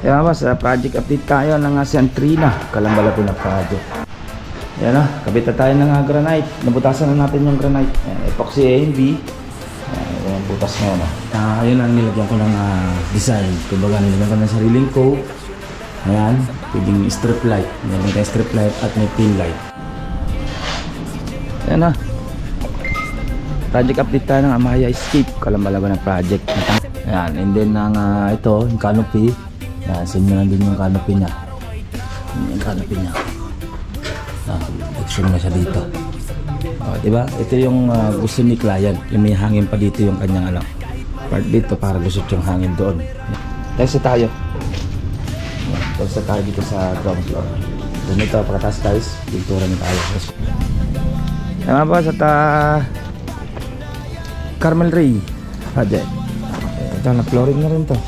Kaya boss, project update tayo ng Centrina, Calambalago na project. Yan na, kabit na tayo ng granite. Nabutasan na natin yung granite. Epoxy AMB. Yan, butas na yan. Ayun ang nilagyan ko ng design. Kumbaga nilagyan ko ng sariling coat. Ayan, pwedeng strip light. Nilagyan tayo strip light at may pin light. Yan na. Project update tayo ng Amaya Escape, Calambalago na project. Ayan, and then ito, yung canopy. Yan, same na lang din yung canopy niya. Yung canopy niya. Action na siya dito. Diba? Ito yung gusto ni client. Yung may hangin pa dito yung kanyang part dito para lusot yung hangin doon. Testa tayo. Testa tayo dito sa ground floor. Doon ito, pagkatas guys, pintura na tayo. Yan ba sa Carmel Ray project. Ito, na-flooring na rin to.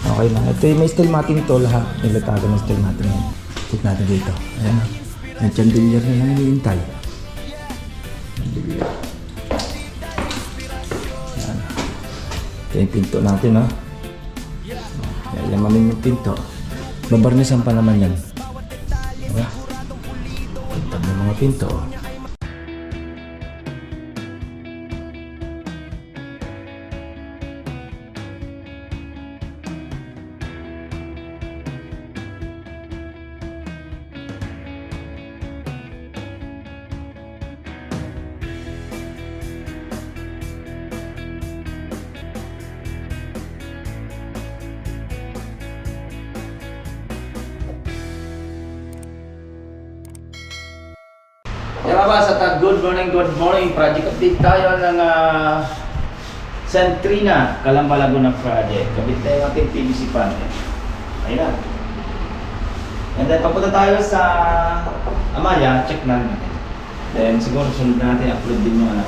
Okay na. Ito yung may steel matting to lahat. Nilatagan ng steel matting yan. Check natin dito. Ayan na. Yung chandelier na lang hinihintay. Ayan. Ito yung pinto natin, no? Yamamin yung pinto. Babarnisan pa naman yan. Diba? Pinto ng mga pinto. Yan ba sa good morning, project update tayo ng Centrina, Calambalago na project. Kabit tayo natin PVC panel. Ayun na. And then papunta tayo sa Amaya, check na natin. Then siguro sunod na natin, upload din yung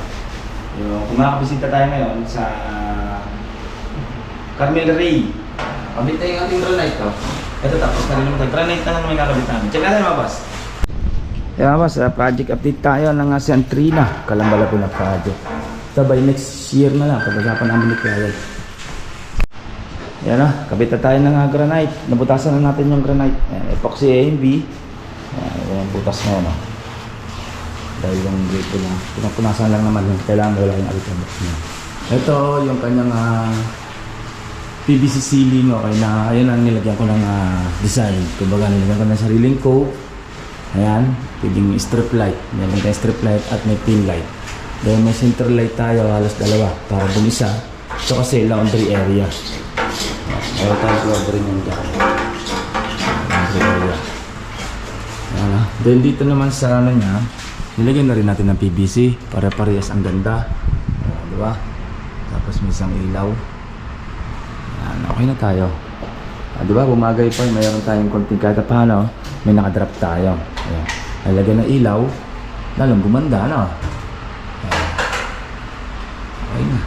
kung makakabisita tayo ngayon sa Carmel Ray. Kabit tayo yung ating granite to. Ito tapos na rin naman. Granite na lang may kakabit namin. Check natin mga boss. Yan boss, project update tayo ng Centrina, Calambalago na project. Ito by next year na lang, pag-usapan namin ni client. Yan na, kabit na tayo ng granite. Nabutasan na natin yung granite. Epoxy AMB. Yan, butas na yan. Dahil yung dito lang, pinapunasan lang naman yun. Kailangan wala yung alitabok niya. Ito yung kanyang PVC ceiling. Okay na, ayun ang nilagyan ko ng design. Kumbaga nilagyan ko ng sariling coat. Ayan, pwedeng strip light. Meron tayong strip light at may pin light. Dahil may center light tayo, halos dalawa. Para dun isa. Ito kasi laundry area. Meron tayong laundry nyan dyan. Laundry area. Ayan. Then dito naman sa niya, nilagyan na rin natin ng PVC. Pare-parehas ang ganda. Diba? Tapos may isang ilaw. Ayan, okay na tayo. Diba? Bumagay pa. Mayroon tayong konting kahit paano. May nakadrop tayo. Ayan. Nalagyan ng ilaw, lalong gumanda, no? Okay na.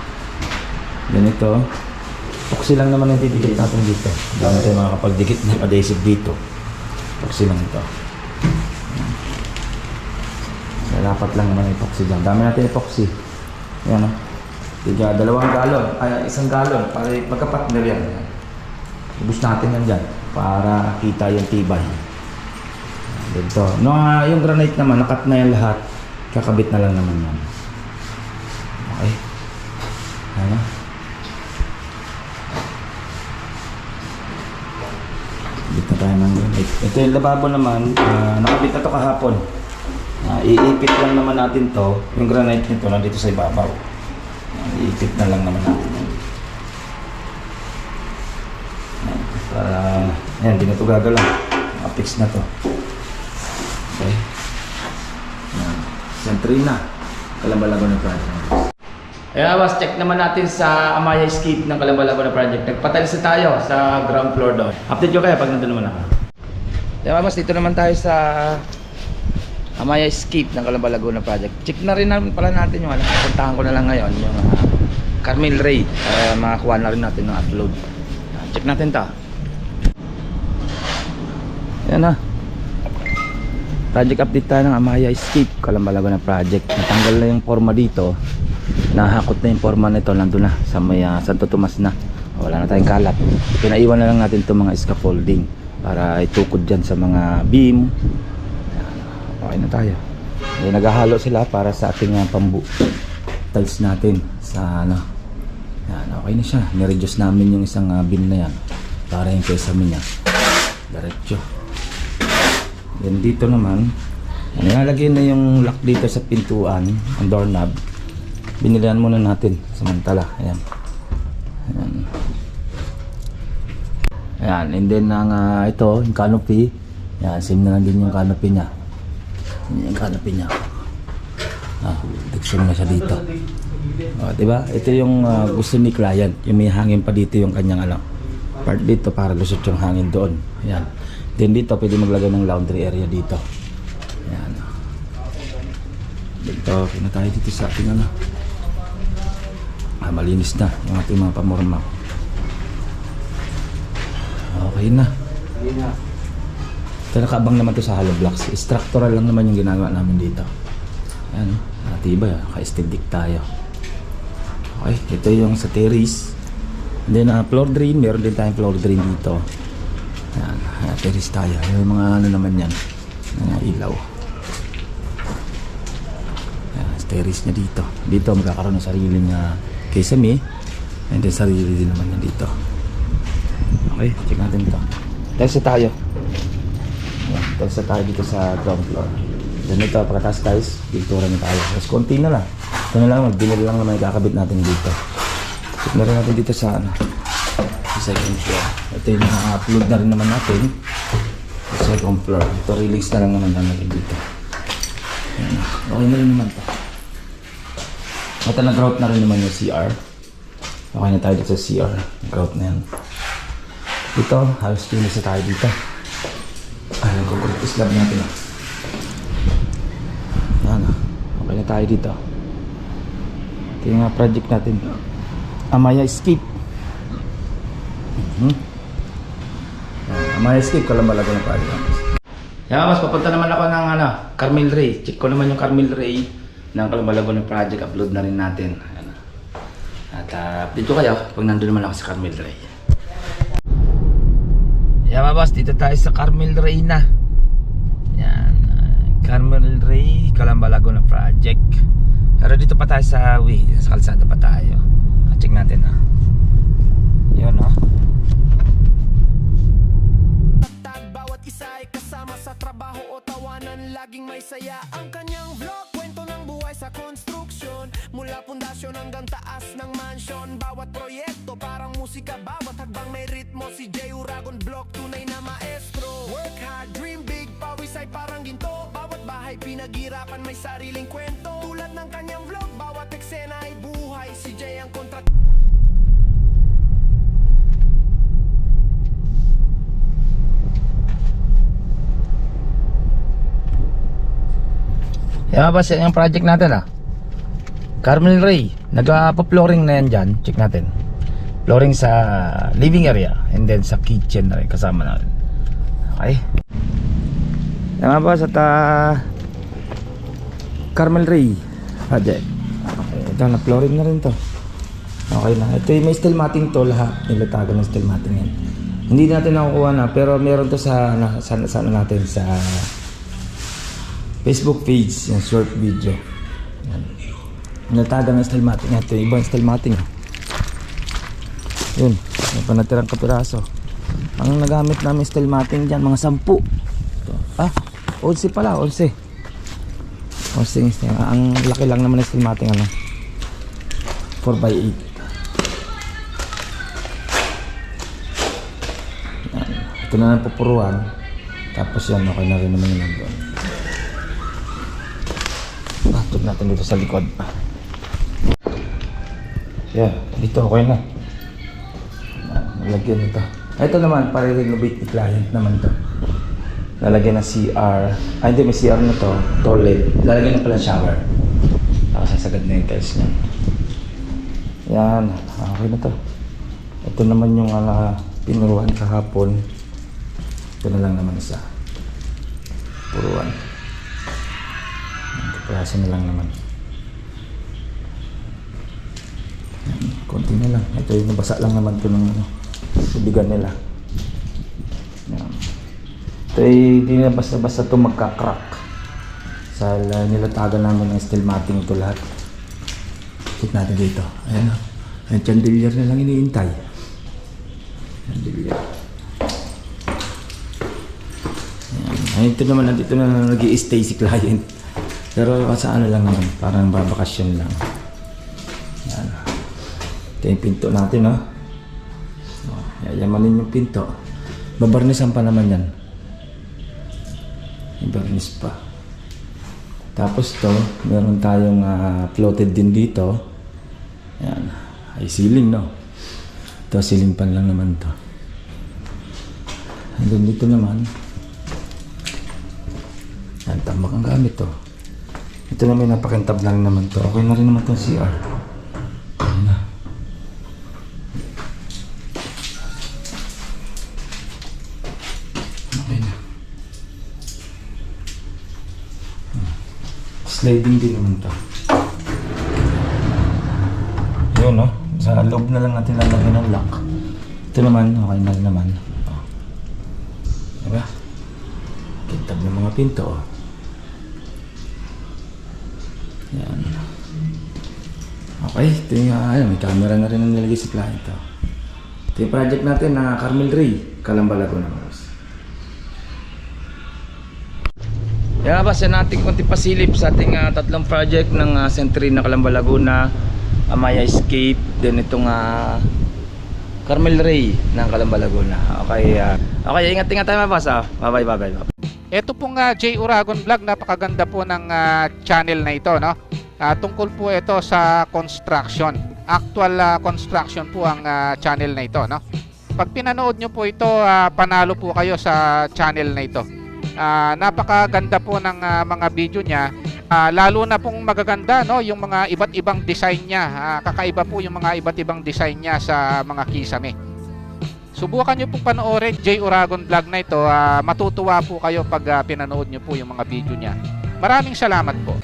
Ganito. Epoxy lang naman yung didikit natin dito. Dami tayo makakapagdikit ng adhesive dito. Epoxy lang ito. Dapat lang naman epoxy dyan. Dami natin epoxy. Ayan, no? Tiga, 2 galon. Ay, 1 galon. Para magkapatner yan. Ubus natin yan dyan. Para kita yung tibay. Dito. No, yung granite naman, nakat na yan lahat. Kakabit na lang naman yan. Okay. Ano? Kabit na tayo ng granite. Ito yung lababo naman. Nakabit na to kahapon. Iipit lang naman natin to. Yung granite nito nandito sa ibabaw. Iipit na lang naman natin. Para, ayan, di na ito gagalaw. Nakapix na to. Okay. Centrina, Calambalago na project. Ayan boss, check naman natin sa Amaya Escape ng Calambalago na project. Nagpatalisa tayo sa ground floor doon. Update ko kayo pag nandun naman ako. Ayan boss, dito naman tayo sa Amaya Escape ng Calambalago na project. Check na rin naman pala natin yung puntahan ko na lang ngayon yung Carmel Ray para makakuha na rin natin ng upload. Check natin to. Ayan na. Project update tayo ng Amaya Escape, Calambalago na project. Natanggal na yung forma dito. Nahakot na yung forma nito, nandun na sa may Santo Tomas na. Wala na tayong kalat. Pinaiwan na lang natin itong mga scaffolding para itukod dyan sa mga beam. Ayan, okay na tayo. Ayan, naghahalo sila para sa ating tiles natin sa ano. Ayan, okay na siya. Nireduce namin yung isang beam na yan para yung kesame niya diretso. Then dito naman nilalagay na yung lock dito sa pintuan, ang doorknob. Binilihan muna natin samantala. Ayan. Ayan. Ayan. And then ito, yung canopy. Ayan, same na lang din yung canopy niya. Yung canopy niya. Diksyon na siya dito. Diba? Ito yung gusto ni client. Yung may hangin pa dito yung kanyang part dito para lusot yung hangin doon. Ayan. Then dito, pwede maglagay ng laundry area dito. Ayan. Dito, okay na tayo dito sa ating malinis na yung ating mga pamorma. Okay na. Ito nakaabang naman to sa hollow blocks. Structural lang naman yung ginagawa namin dito. Ayan. Tiba, ka-steady tayo. Okay, ito yung sa terrace. And then floor drain, meron din tayong floor drain dito. Ayan, terrace tayo. Yung mga naman yan, mga ilaw. Ayan, terrace niya dito. Dito magkakaroon ng sariling kesame. And then sarili din naman yan dito. Okay, check natin ito. Test tayo. Ayan, test tayo dito sa ground floor. Then ito, pagkatas guys, pintura na tayo. Tapos konti na lang. Ito na lang, magbinil lang naman ikakabit natin dito. Check na rin natin dito sa sa second floor. Ito yung upload na rin naman natin sa second floor. Ito release na lang naman natin dito. Ayan, okay na rin naman ito. At nag-grout na rin naman yung CR. Okay na tayo dito sa CR. Grout na yan. Ito, halos finish na tayo dito. Ayan, concrete slab natin. Ayan, okay na tayo dito. Ito yung project natin. Amaya Escape. Amaya Escape, Kalambalago ng project. Yan, mas papunta naman ako ng Carmel Ray. Check ko naman yung Carmel Ray ng Kalambalago ng project. Upload na rin natin. Ayan. At update ko kayo pag nandun naman ako sa Carmel Ray. Yan mga boss, dito tayo sa Carmel Ray na. Yan, Carmel Ray, Kalambalago ng project. Pero dito pa tayo sa way, sa kalsada pa tayo. Check natin yun bawat isa ay kasama sa trabaho o tawanan, laging may saya ang kanyang vlog. Kwento ng buhay sa construction, mula pundasyon hanggang taas ng mansion. Bawat proyekto parang musika, bawat hagbang may ritmo. Si Jay Uragon Vlog, tunay na maestro. Work hard, dream big, pawis ay parang ginto. Bawat bahay pinaghirapan, may sariling kwento. Tulad ng kanyang vlog, bawat eksena ay buhay. Si Jay ang kontrat. Yan ba yung project natin Carmel Ray. Nagpa-flooring na yan dyan. Check natin. Flooring sa living area and then sa kitchen na rin kasama natin. Okay. Yan ba sa Carmel Ray project. Okay, ito na flooring na rin to. Okay na. Ito yung may steel matting to lahat. Nilatagan ng steel matting yan. Hindi natin nakukuha na pero meron to sa natin sa Facebook page, yung short video. Yan. Nataga ng steel matting. Ito yung ibang steel matting. Yun, may panatirang kapiraso. Ang nagamit namin steel matting dyan, mga 10. 11 pala, 11. 11. Ang laki lang naman ng steel matting 4x8. Yan. Ito na lang pupuruan. Tapos yan, okay na rin naman yung nandun. Tug natin dito sa likod. Yan, dito okay na. Nalagyan ito. Ito naman, para renovate ni client naman ito. Lalagyan ng CR. Hindi, may CR na to. Toilet. Lalagyan na pala shower. Tapos sasagad na yung tiles niya. Yan, okay na to. Ito naman yung pinuruan kahapon. Ito na lang naman isa. Puruan. Kapraso na lang naman. Konti na lang. Ito yung nabasa lang naman ito ng tubigan nila. Yan. Ito ay hindi na basta-basta ito magka-crack. Sa nilatagan namin ng steel matting ito lahat. Check natin dito. Ayan o. Ayan, chandelier na lang iniintay. Chandelier. Ayan. Ito naman, nandito na nag-i-stay si client. Pero sa ano lang naman, parang babakasyon lang. Ayan. Ito yung pinto natin, no? Yayamanin yung pinto. Babarnisan pa naman yan. Ibarnis pa. Tapos to, meron tayong floated din dito. Ayan. Ay ceiling, no? Ito, ceiling pan lang naman to. Hanggang dito naman. Ayan, tambak ang gamit to. Ito na may napakintab na rin naman to. Okay na rin naman itong CR. Ayan na. Okay na. Sliding din naman to. Yun, no? Sa loob na lang natin lalagyan ng lock. Ito naman, okay na rin naman. Oh. Diba? Kintab ng mga pinto, oh. Yan. Okay, ito yung may camera na rin ang nilagay sa client, oh. Ito yung project natin na Carmel Ray, Calamba, Laguna. Yan ba, yan natin konting pasilip sa ating tatlong project ng Century na Calamba, Laguna, Amaya Escape, then itong Carmel Ray ng Calamba, Laguna. Okay, okay, ingat-ingat tayo mga boss. Bye-bye. Ito pong J. Uragon Vlog, napakaganda po ng channel na ito, no? Tungkol po ito sa construction. Actual construction po ang channel na ito, no? Pag pinanood nyo po ito, panalo po kayo sa channel na ito. Napakaganda po ng mga video niya. Lalo na pong magaganda, no, yung mga iba't ibang design niya. Kakaiba po yung mga iba't ibang design niya sa mga kisame. Subukan nyo pong panoorin J. Uragon Vlog na ito. Matutuwa po kayo pag pinanood nyo po yung mga video niya. Maraming salamat po.